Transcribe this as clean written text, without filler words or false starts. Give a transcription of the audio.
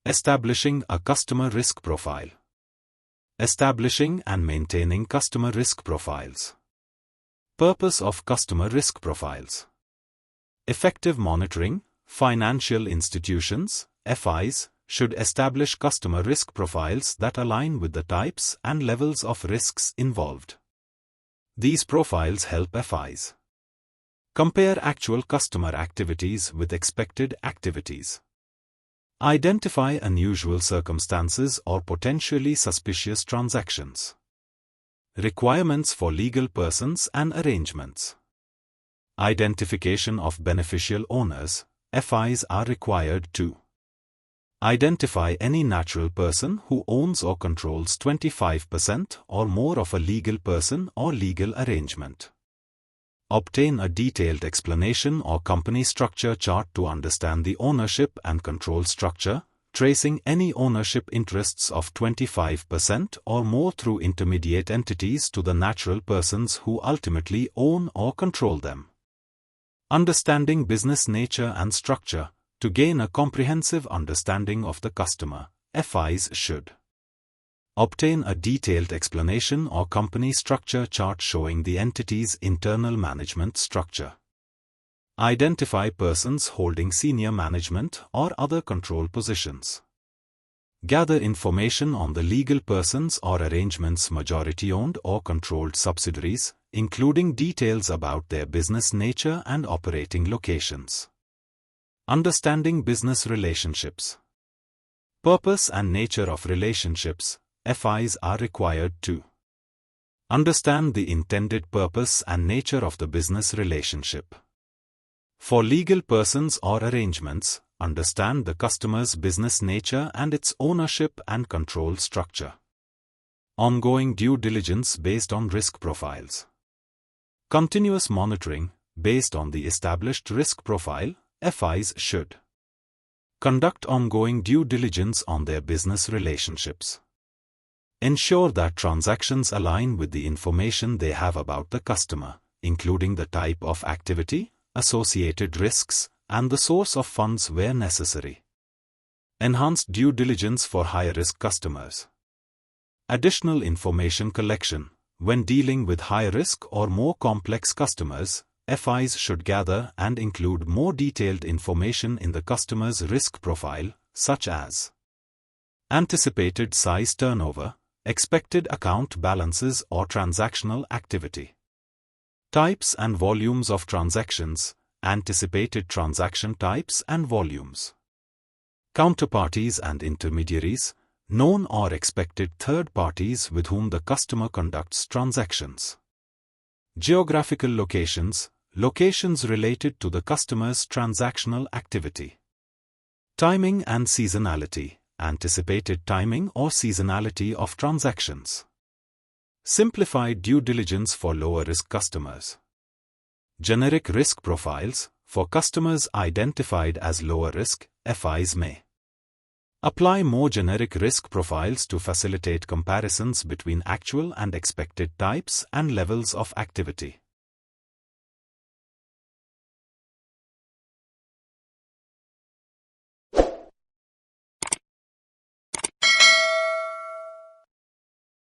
Establishing a customer risk profile. Establishing and maintaining customer risk profiles. Purpose of customer risk profiles. Effective monitoring. Financial institutions, FIs, should establish customer risk profiles that align with the types and levels of risks involved. These profiles help FIs compare actual customer activities with expected activities, identify unusual circumstances or potentially suspicious transactions. Requirements for legal persons and arrangements. Identification of beneficial owners. FIs are required to identify any natural person who owns or controls 25% or more of a legal person or legal arrangement. Obtain a detailed explanation or company structure chart to understand the ownership and control structure, tracing any ownership interests of 25% or more through intermediate entities to the natural persons who ultimately own or control them. Understanding business nature and structure. To gain a comprehensive understanding of the customer, FIs should obtain a detailed explanation or company structure chart showing the entity's internal management structure. Identify persons holding senior management or other control positions. Gather information on the legal persons or arrangements majority-owned or controlled subsidiaries, including details about their business nature and operating locations. Understanding business relationships. Purpose and nature of relationships. FIs are required to understand the intended purpose and nature of the business relationship. For legal persons or arrangements, understand the customer's business nature and its ownership and control structure. Ongoing due diligence based on risk profiles. Continuous monitoring. Based on the established risk profile, FIs should conduct ongoing due diligence on their business relationships. Ensure that transactions align with the information they have about the customer, including the type of activity, associated risks, and the source of funds where necessary. Enhanced due diligence for high-risk customers. Additional information collection. When dealing with high-risk or more complex customers, FIs should gather and include more detailed information in the customer's risk profile, such as anticipated size turnover, expected account balances or transactional activity, types and volumes of transactions, anticipated transaction types and volumes, counterparties and intermediaries, known or expected third parties with whom the customer conducts transactions. Geographical locations, locations related to the customer's transactional activity. Timing and seasonality, anticipated timing or seasonality of transactions. Simplified due diligence for lower-risk customers. Generic risk profiles. For customers identified as lower risk, FIs may apply more generic risk profiles to facilitate comparisons between actual and expected types and levels of activity.